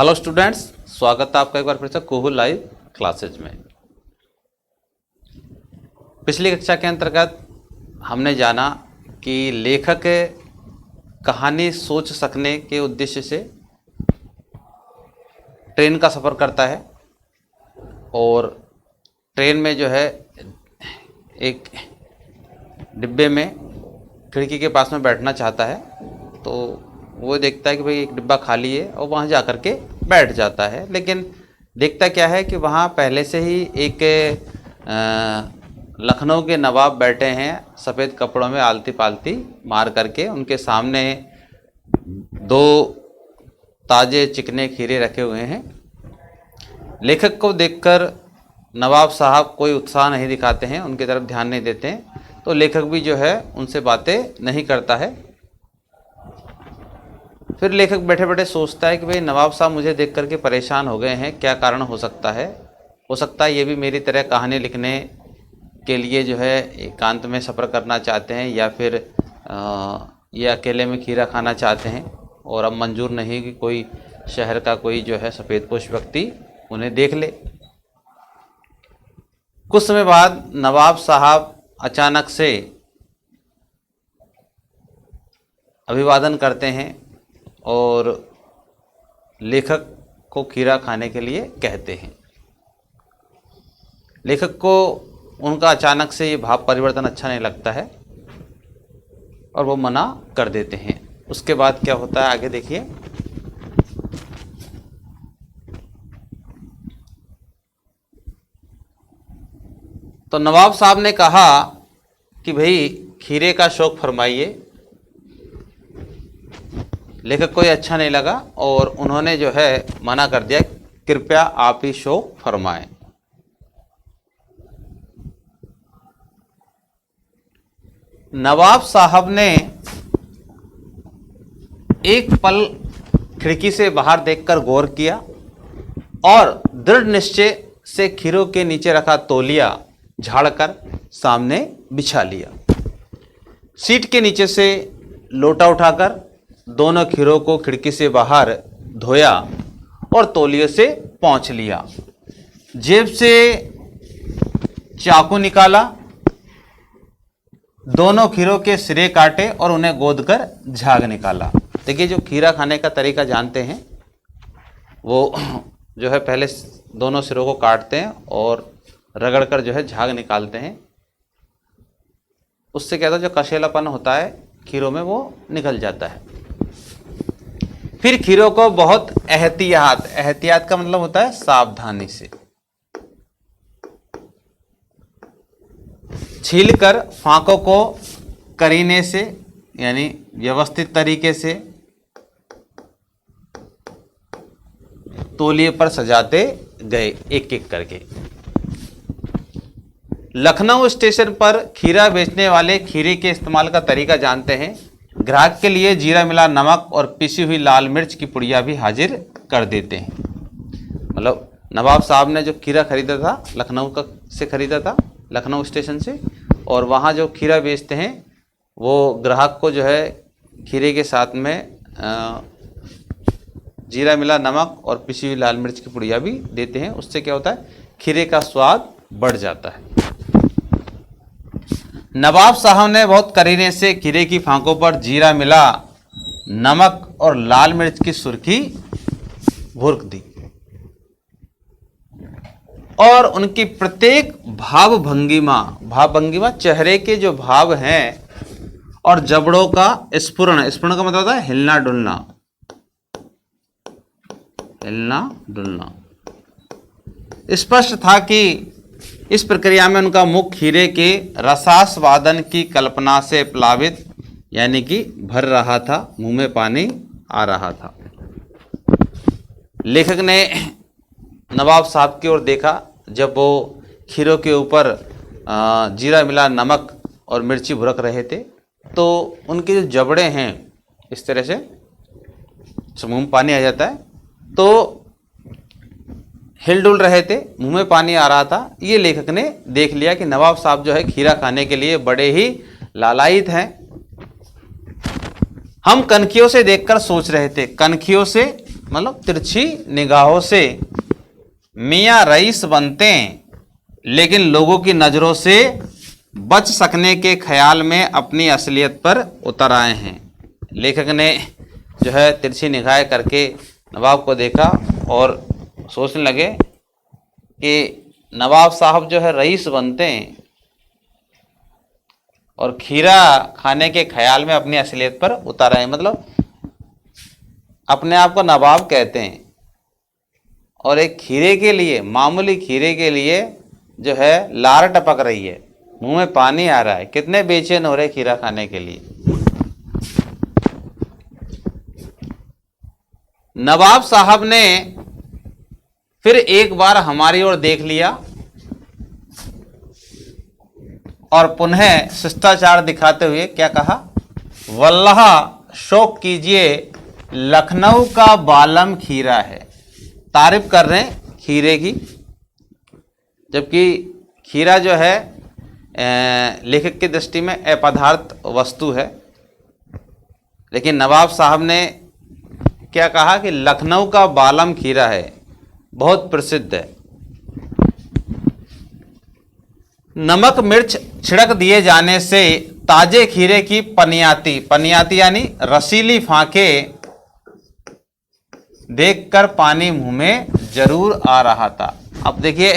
Hello students, स्वागत है आपका एक बार फिर से कुहू लाइव क्लासेज में। पिछली कक्षा के अंतर्गत हमने जाना कि लेखक कहानी सोच सकने के उद्देश्य से ट्रेन का सफ़र करता है और ट्रेन में जो है एक डिब्बे में खिड़की के पास में बैठना चाहता है, तो वो देखता है कि भाई एक डिब्बा खाली है और वहाँ जा कर के बैठ जाता है। लेकिन देखता क्या है कि वहाँ पहले से ही एक लखनऊ के नवाब बैठे हैं, सफ़ेद कपड़ों में आलती पालती मार करके। उनके सामने दो ताज़े चिकने खीरे रखे हुए हैं। लेखक को देखकर नवाब साहब कोई उत्साह नहीं दिखाते हैं, उनकी तरफ ध्यान नहीं देते हैं, तो लेखक भी जो है उनसे बातें नहीं करता है। फिर लेखक बैठे बैठे सोचता है कि भाई नवाब साहब मुझे देख करके परेशान हो गए हैं, क्या कारण हो सकता है। हो सकता है ये भी मेरी तरह कहानी लिखने के लिए जो है एकांत में सफ़र करना चाहते हैं, या फिर ये अकेले में खीरा खाना चाहते हैं और अब मंजूर नहीं कि कोई शहर का कोई जो है सफ़ेदपोश व्यक्ति उन्हें देख ले। कुछ समय बाद नवाब साहब अचानक से अभिवादन करते हैं और लेखक को खीरा खाने के लिए कहते हैं। लेखक को उनका अचानक से ये भाव परिवर्तन अच्छा नहीं लगता है और वो मना कर देते हैं। उसके बाद क्या होता है आगे देखिए। तो नवाब साहब ने कहा कि भाई खीरे का शौक फरमाइए। लेखक को ये अच्छा नहीं लगा और उन्होंने जो है मना कर दिया, कृपया आप ही शौक फरमाएं। नवाब साहब ने एक पल खिड़की से बाहर देखकर गौर किया और दृढ़ निश्चय से खीरों के नीचे रखा तौलिया झाड़कर सामने बिछा लिया। सीट के नीचे से लोटा उठाकर दोनों खीरों को खिड़की से बाहर धोया और तौलिए से पोंछ लिया। जेब से चाकू निकाला, दोनों खीरों के सिरे काटे और उन्हें गोद कर झाग निकाला। देखिए, जो खीरा खाने का तरीका जानते हैं वो जो है पहले दोनों सिरों को काटते हैं और रगड़ कर जो है झाग निकालते हैं। उससे क्या होता है, जो कशेलापन होता है खीरों में वो निकल जाता है। फिर खीरों को बहुत एहतियात का मतलब होता है सावधानी से छीलकर फांकों को करीने से यानी व्यवस्थित तरीके से तौलिए पर सजाते गए एक एक करके। लखनऊ स्टेशन पर खीरा बेचने वाले खीरे के इस्तेमाल का तरीका जानते हैं। ग्राहक के लिए जीरा मिला नमक और पिसी हुई लाल मिर्च की पुड़िया भी हाजिर कर देते हैं। मतलब नवाब साहब ने जो खीरा खरीदा था लखनऊ से खरीदा था, लखनऊ स्टेशन से, और वहाँ जो खीरा बेचते हैं वो ग्राहक को जो है खीरे के साथ में जीरा मिला नमक और पिसी हुई लाल मिर्च की पुड़िया भी देते हैं। उससे क्या होता है, खीरे का स्वाद बढ़ जाता है। नवाब साहब ने बहुत करीने से खीरे की फांकों पर जीरा मिला नमक और लाल मिर्च की सुर्खी भुरक दी और उनकी प्रत्येक भाव भंगिमा चेहरे के जो भाव हैं और जबड़ों का स्फुरण का मतलब होता है हिलना डुलना। स्पष्ट था कि इस प्रक्रिया में उनका मुख खीरे के रसास्वादन की कल्पना से प्लावित यानी कि भर रहा था, मुंह में पानी आ रहा था। लेखक ने नवाब साहब की ओर देखा जब वो खीरों के ऊपर जीरा मिला नमक और मिर्ची भुरक रहे थे, तो उनके जो जबड़े हैं इस तरह से मुंह में पानी आ जाता है, तो हिल डुल रहे थे, मुंह में पानी आ रहा था। ये लेखक ने देख लिया कि नवाब साहब जो है खीरा खाने के लिए बड़े ही लालायित हैं। हम कनखियों से देखकर सोच रहे थे, कनखियों से मतलब तिरछी निगाहों से मियाँ रईस बनते हैं, लेकिन लोगों की नज़रों से बच सकने के ख्याल में अपनी असलियत पर उतर आए हैं। लेखक ने जो है तिरछी निगाहें करके नवाब को देखा और सोचने लगे कि नवाब साहब जो है रईस बनते हैं और खीरा खाने के ख्याल में अपनी असलियत पर उतर आए, मतलब अपने आप को नवाब कहते हैं और एक खीरे के लिए, मामूली खीरे के लिए जो है लार टपक रही है, मुंह में पानी आ रहा है। कितने बेचैन हो रहे खीरा खाने के लिए। नवाब साहब ने फिर एक बार हमारी ओर देख लिया और पुनः शिष्टाचार दिखाते हुए क्या कहा, वल्लाह शौक कीजिए, लखनऊ का बालम खीरा है। तारीफ कर रहे हैं खीरे की, जबकि खीरा जो है लेखक की दृष्टि में अपदार्थ वस्तु है, लेकिन नवाब साहब ने क्या कहा कि लखनऊ का बालम खीरा है, बहुत प्रसिद्ध है। नमक मिर्च छिड़क दिए जाने से ताजे खीरे की पनियाती, पनियाती यानी रसीली फांकें देखकर पानी मुंह में जरूर आ रहा था। अब देखिए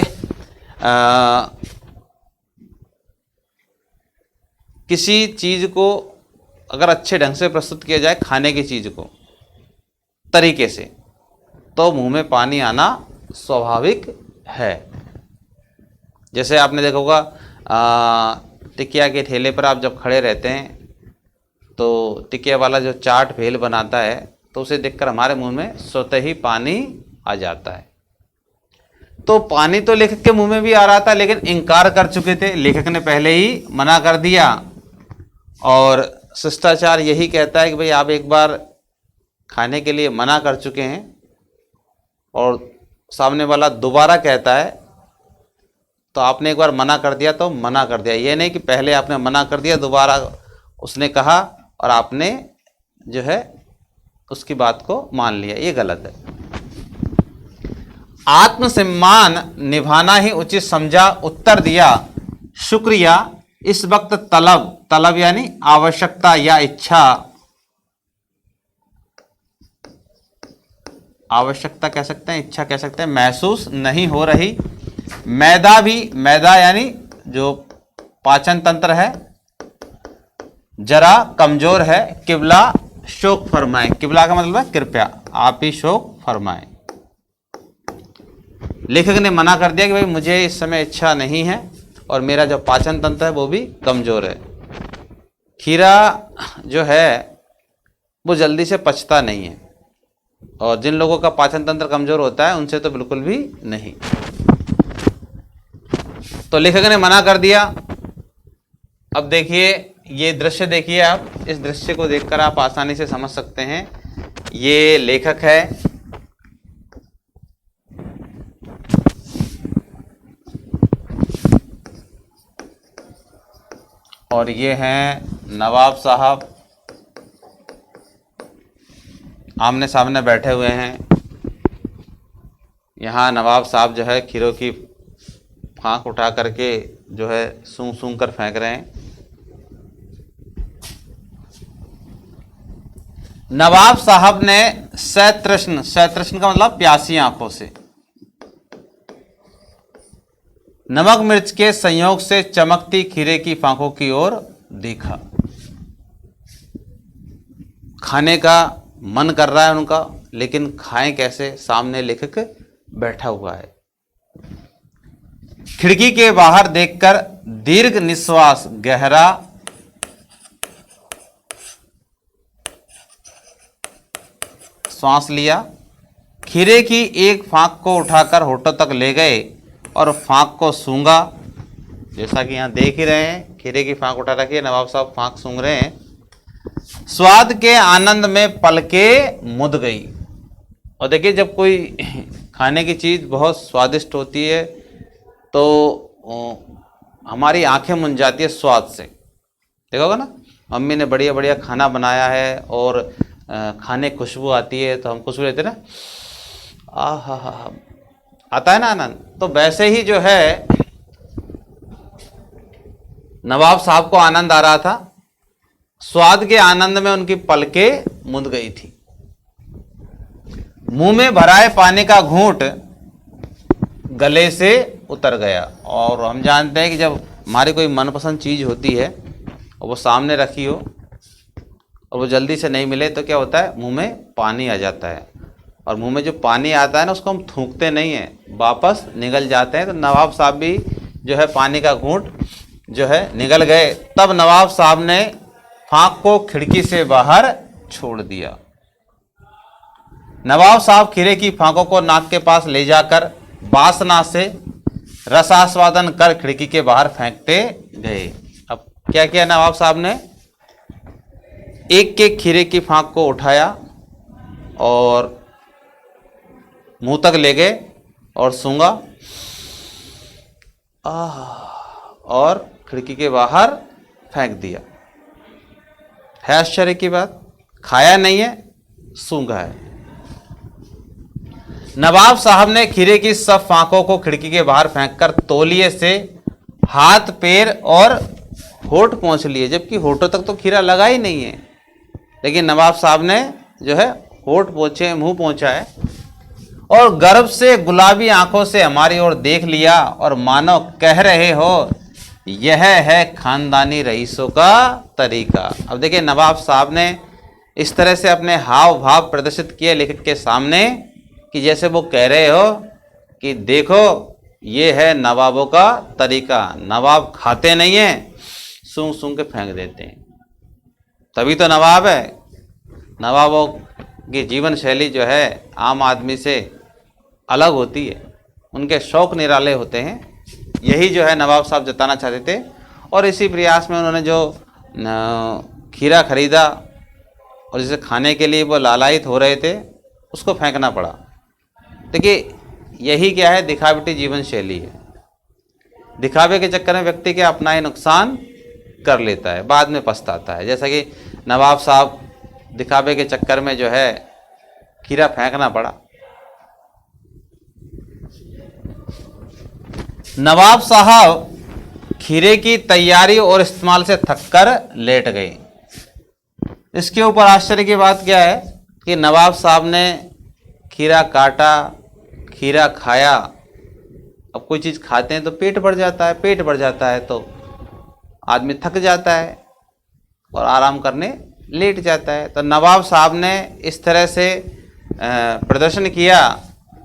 किसी चीज को अगर अच्छे ढंग से प्रस्तुत किया जाए, खाने की चीज को तरीके से, तो मुंह में पानी आना स्वाभाविक है। जैसे आपने देखा होगा टिकिया के ठेले पर आप जब खड़े रहते हैं तो टिकिया वाला जो चाट भेल बनाता है तो उसे देखकर हमारे मुंह में स्वतः ही पानी आ जाता है। तो पानी तो लेखक के मुंह में भी आ रहा था, लेकिन इनकार कर चुके थे, लेखक ने पहले ही मना कर दिया। और शिष्टाचार यही कहता है कि भाई आप एक बार खाने के लिए मना कर चुके हैं और सामने वाला दोबारा कहता है तो आपने एक बार मना कर दिया तो मना कर दिया। ये नहीं कि पहले आपने मना कर दिया, दोबारा उसने कहा और आपने जो है उसकी बात को मान लिया, ये गलत है। आत्मसम्मान निभाना ही उचित समझा, उत्तर दिया शुक्रिया। इस वक्त तलब, तलब यानी आवश्यकता या इच्छा, आवश्यकता कह सकते हैं, इच्छा कह सकते हैं, महसूस नहीं हो रही। मैदा भी, मैदा यानी जो पाचन तंत्र है, जरा कमजोर है। किबला शोक फरमाए, किबला का मतलब है कृपया आप ही शोक फरमाए। लेखक ने मना कर दिया कि भाई मुझे इस समय इच्छा नहीं है और मेरा जो पाचन तंत्र है वो भी कमजोर है। खीरा जो है वो जल्दी से पचता नहीं है और जिन लोगों का पाचन तंत्र कमजोर होता है उनसे तो बिल्कुल भी नहीं। तो लेखक ने मना कर दिया। अब देखिए ये दृश्य देखिए, आप इस दृश्य को देखकर आप आसानी से समझ सकते हैं ये लेखक है और ये हैं नवाब साहब, आमने सामने बैठे हुए हैं। यहाँ नवाब साहब जो है खीरों की फांक उठा करके जो है सूंघ सूंघ कर फेंक रहे हैं। नवाब साहब ने सतृष्ण, सतृष्ण का मतलब प्यासी आंखों से, नमक मिर्च के संयोग से चमकती खीरे की फांकों की ओर देखा। खाने का मन कर रहा है उनका, लेकिन खाएं कैसे, सामने लेखक बैठा हुआ है। खिड़की के बाहर देखकर दीर्घ निश्वास, गहरा श्वास लिया। खीरे की एक फांक को उठाकर होठों तक ले गए और फांक को सूंघा। जैसा कि यहाँ देख ही रहे हैं, खीरे की फांक उठा रखी है, नवाब साहब फांक सूंघ रहे हैं। स्वाद के आनंद में पलकें मुद गई। और देखिए जब कोई खाने की चीज़ बहुत स्वादिष्ट होती है तो हमारी आंखें मुन जाती है स्वाद से। देखोगे ना, मम्मी ने बढ़िया बढ़िया खाना बनाया है और खाने की खुशबू आती है तो हम खुशबू लेते ना, आ हा आता है ना आनंद। तो वैसे ही जो है नवाब साहब को आनंद आ रहा था। स्वाद के आनंद में उनकी पलकें मुंद गई थी। मुंह में भराए पानी का घूंट गले से उतर गया। और हम जानते हैं कि जब हमारी कोई मनपसंद चीज होती है और वो सामने रखी हो और वो जल्दी से नहीं मिले तो क्या होता है, मुंह में पानी आ जाता है। और मुंह में जो पानी आता है ना उसको हम थूकते नहीं हैं, वापस निगल जाते हैं। तो नवाब साहब भी जो है पानी का घूंट जो है निगल गए। तब नवाब साहब ने फांक को खिड़की से बाहर छोड़ दिया। नवाब साहब खीरे की फांकों को नाक के पास ले जाकर वासना से रसास्वादन कर खिड़की के बाहर फेंकते गए। अब क्या किया नवाब साहब ने, एक एक खीरे की फांक को उठाया और मुंह तक ले गए और सूंघा और खिड़की के बाहर फेंक दिया। है आश्चर्य की बात, खाया नहीं है, सूंघा है। नवाब साहब ने खीरे की सब फांकों को खिड़की के बाहर फेंककर तौलिए से हाथ पैर और होठ पोंछ लिए, जबकि होठों तक तो खीरा लगा ही नहीं है। लेकिन नवाब साहब ने जो है होठ पोंछे, मुंह पोंछा है और गर्व से गुलाबी आंखों से हमारी ओर देख लिया और मानो कह रहे हो यह है खानदानी रईसों का तरीका। अब देखिए नवाब साहब ने इस तरह से अपने हाव भाव प्रदर्शित किए लेखक के सामने कि जैसे वो कह रहे हो कि देखो ये है नवाबों का तरीका। नवाब खाते नहीं हैं, सूंघ सूंघ के फेंक देते हैं, तभी तो नवाब है। नवाबों की जीवन शैली जो है आम आदमी से अलग होती है, उनके शौक निराले होते हैं। यही जो है नवाब साहब जताना चाहते थे और इसी प्रयास में उन्होंने जो खीरा खरीदा और जिसे खाने के लिए वो लालायित हो रहे थे उसको फेंकना पड़ा। देखिए यही क्या है, दिखावटी जीवन शैली है। दिखावे के चक्कर में व्यक्ति के अपना ही नुकसान कर लेता है, बाद में पछताता है। जैसा कि नवाब साहब दिखावे के चक्कर में जो है खीरा फेंकना पड़ा। नवाब साहब खीरे की तैयारी और इस्तेमाल से थककर लेट गए। इसके ऊपर आश्चर्य की बात क्या है कि नवाब साहब ने खीरा काटा, खीरा खाया। अब कोई चीज़ खाते हैं तो पेट भर जाता है, पेट भर जाता है तो आदमी थक जाता है और आराम करने लेट जाता है। तो नवाब साहब ने इस तरह से प्रदर्शन किया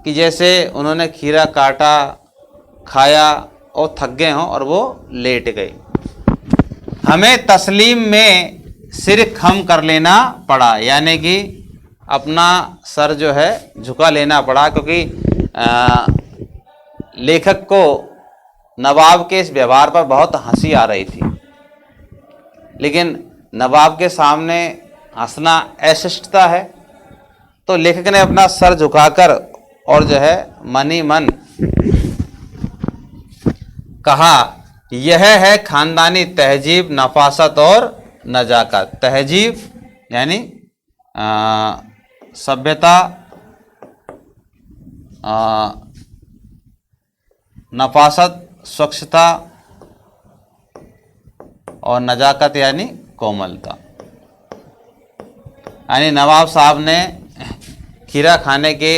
कि जैसे उन्होंने खीरा काटा, खाया और थक गए हों और वो लेट गए। हमें तस्लीम में सिर खम कर लेना पड़ा, यानी कि अपना सर जो है झुका लेना पड़ा, क्योंकि लेखक को नवाब के इस व्यवहार पर बहुत हंसी आ रही थी। लेकिन नवाब के सामने हंसना अशिष्टता है, तो लेखक ने अपना सर झुकाकर और जो है मन ही मन कहा यह है खानदानी तहजीब, नफासत और नजाकत। तहजीब यानी सभ्यता, नफासत स्वच्छता और नजाकत यानी कोमलता। यानी नवाब साहब ने खीरा खाने के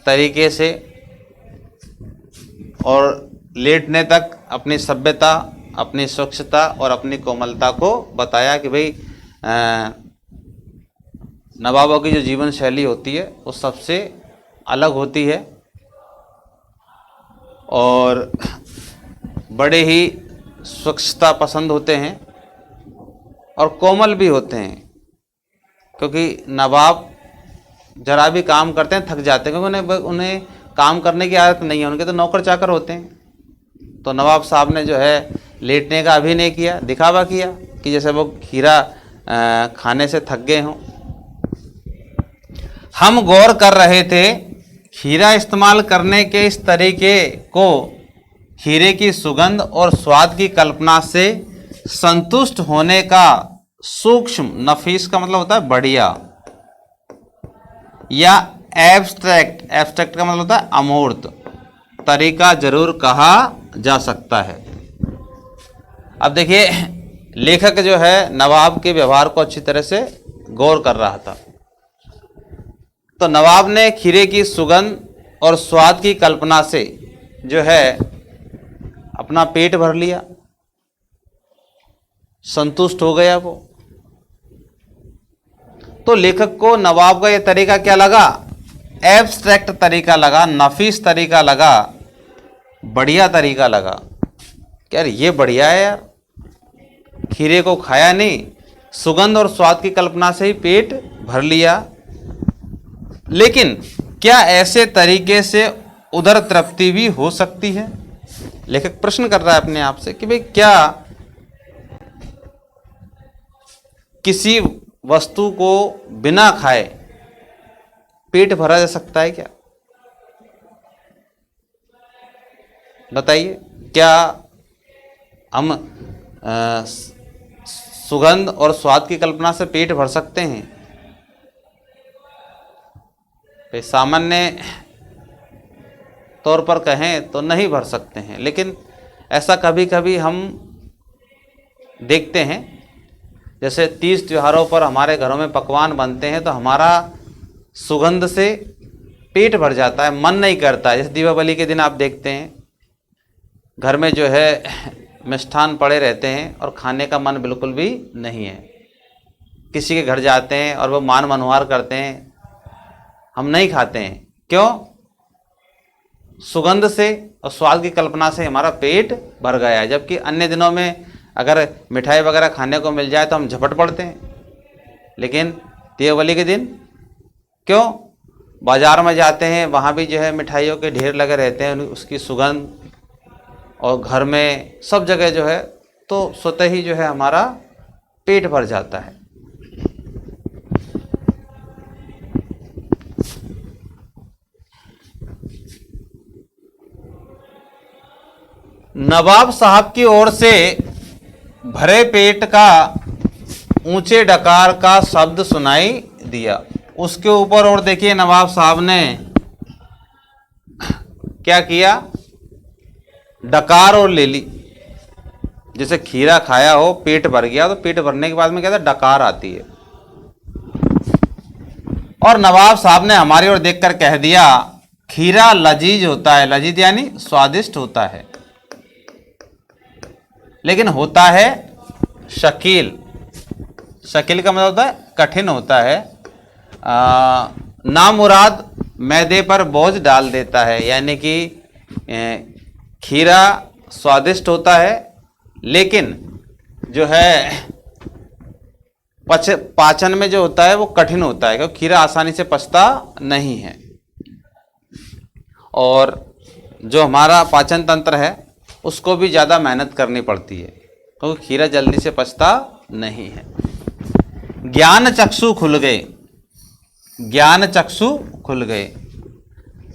तरीके से और लेटने तक अपनी सभ्यता, अपनी स्वच्छता और अपनी कोमलता को बताया कि भाई नवाबों की जो जीवन शैली होती है वो सबसे अलग होती है और बड़े ही स्वच्छता पसंद होते हैं और कोमल भी होते हैं, क्योंकि नवाब जरा भी काम करते हैं थक जाते हैं, क्योंकि उन्हें काम करने की आदत नहीं है, उनके तो नौकर चाकर होते हैं। तो नवाब साहब ने जो है लेटने का अभिनय किया, दिखावा किया कि जैसे वो खीरा खाने से थक गए हों। हम गौर कर रहे थे खीरा इस्तेमाल करने के इस तरीके को खीरे की सुगंध और स्वाद की कल्पना से संतुष्ट होने का सूक्ष्म, नफीस का मतलब होता है बढ़िया, या एब्स्ट्रैक्ट, एब्स्ट्रैक्ट का मतलब होता है अमूर्त तरीका जरूर कहा जा सकता है। अब देखिए, लेखक जो है नवाब के व्यवहार को अच्छी तरह से गौर कर रहा था। तो नवाब ने खीरे की सुगंध और स्वाद की कल्पना से जो है अपना पेट भर लिया, संतुष्ट हो गया वो। तो लेखक को नवाब का यह तरीका क्या लगा? एब्स्ट्रैक्ट तरीका लगा, नफीस तरीका लगा, बढ़िया तरीका लगा। क्या ये बढ़िया है यार, खीरे को खाया नहीं, सुगंध और स्वाद की कल्पना से ही पेट भर लिया। लेकिन क्या ऐसे तरीके से उदर तृप्ति भी हो सकती है? लेखक प्रश्न कर रहा है अपने आप से कि भाई क्या किसी वस्तु को बिना खाए पेट भरा जा सकता है क्या? बताइए, क्या हम सुगंध और स्वाद की कल्पना से पेट भर सकते हैं? सामान्य तौर पर कहें तो नहीं भर सकते हैं, लेकिन ऐसा कभी कभी हम देखते हैं, जैसे 30 त्योहारों पर हमारे घरों में पकवान बनते हैं तो हमारा सुगंध से पेट भर जाता है, मन नहीं करता है। जैसे दीपावली के दिन आप देखते हैं घर में जो है मिष्ठान पड़े रहते हैं और खाने का मन बिल्कुल भी नहीं है। किसी के घर जाते हैं और वो मान मनोहार करते हैं, हम नहीं खाते हैं। क्यों? सुगंध से और स्वाद की कल्पना से हमारा पेट भर गया है। जबकि अन्य दिनों में अगर मिठाई वगैरह खाने को मिल जाए तो हम झपट पड़ते हैं, लेकिन दीपावली के दिन क्यों? बाजार में जाते हैं, वहाँ भी जो है मिठाइयों के ढेर लगे रहते हैं, उसकी सुगंध, और घर में सब जगह जो है, तो स्वतः ही जो है हमारा पेट भर जाता है। नवाब साहब की ओर से भरे पेट का ऊंचे डकार का शब्द सुनाई दिया। उसके ऊपर और देखिए नवाब साहब ने क्या किया? डकार और ले ली। जैसे खीरा खाया हो, पेट भर गया, तो पेट भरने के बाद में क्या था? डकार आती है। और नवाब साहब ने हमारी ओर देखकर कह दिया, खीरा लजीज होता है। लजीज यानी स्वादिष्ट होता है, लेकिन होता है शकील। शकील का मतलब होता है कठिन होता है, नामुराद मैदे पर बोझ डाल देता है। यानी कि खीरा स्वादिष्ट होता है, लेकिन जो है पाचन में जो होता है वो कठिन होता है, क्योंकि खीरा आसानी से पचता नहीं है। और जो हमारा पाचन तंत्र है उसको भी ज़्यादा मेहनत करनी पड़ती है, क्योंकि खीरा जल्दी से पचता नहीं है। ज्ञान चक्षु खुल गए, ज्ञान चक्षु खुल गए।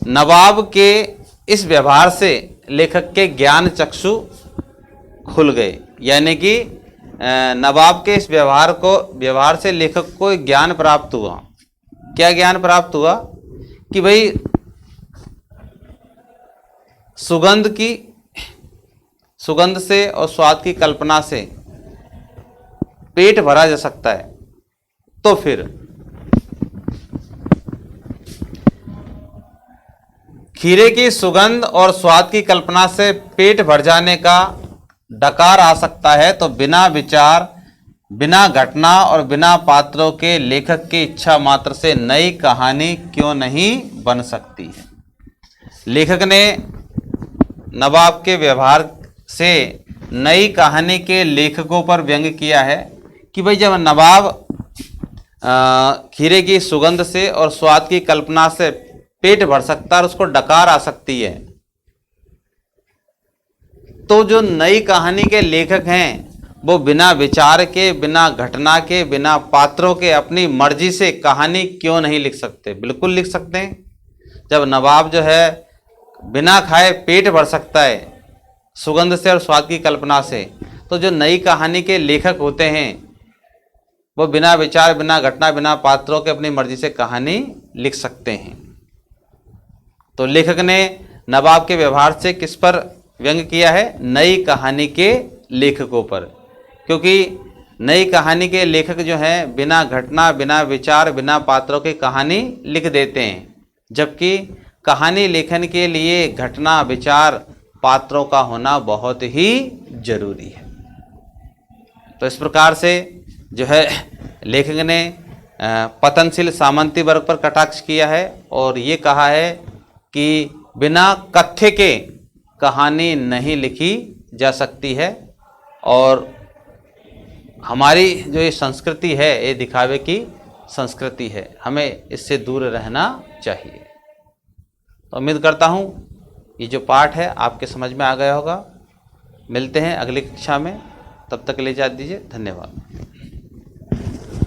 नवाब के इस व्यवहार से लेखक के ज्ञान चक्षु खुल गए। यानी कि नवाब के इस व्यवहार से लेखक को ज्ञान प्राप्त हुआ। क्या ज्ञान प्राप्त हुआ? कि भाई सुगंध से और स्वाद की कल्पना से पेट भरा जा सकता है। तो फिर खीरे की सुगंध और स्वाद की कल्पना से पेट भर जाने का डकार आ सकता है, तो बिना विचार, बिना घटना और बिना पात्रों के लेखक की इच्छा मात्र से नई कहानी क्यों नहीं बन सकती है? लेखक ने नवाब के व्यवहार से नई कहानी के लेखकों पर व्यंग किया है कि भाई जब नवाब खीरे की सुगंध से और स्वाद की कल्पना से पेट भर सकता है और उसको डकार आ सकती है, तो जो नई कहानी के लेखक हैं वो बिना विचार के, बिना घटना के, बिना पात्रों के अपनी मर्जी से कहानी क्यों नहीं लिख सकते? बिल्कुल लिख सकते हैं। जब नवाब जो है बिना खाए पेट भर सकता है सुगंध से और स्वाद की कल्पना से, तो जो नई कहानी के लेखक होते हैं वो बिना विचार, बिना घटना, बिना पात्रों के अपनी मर्जी से कहानी लिख सकते हैं। तो लेखक ने नवाब के व्यवहार से किस पर व्यंग किया है? नई कहानी के लेखकों पर, क्योंकि नई कहानी के लेखक जो हैं बिना घटना, बिना विचार, बिना पात्रों की कहानी लिख देते हैं, जबकि कहानी लेखन के लिए घटना, विचार, पात्रों का होना बहुत ही जरूरी है। तो इस प्रकार से जो है लेखक ने पतनशील सामंती वर्ग पर कटाक्ष किया है और ये कहा है कि बिना कथ्य के कहानी नहीं लिखी जा सकती है, और हमारी जो ये संस्कृति है ये दिखावे की संस्कृति है, हमें इससे दूर रहना चाहिए। तो उम्मीद करता हूँ ये जो पाठ है आपके समझ में आ गया होगा। मिलते हैं अगली कक्षा में, तब तक के लिए इजाज़त दीजिए। धन्यवाद।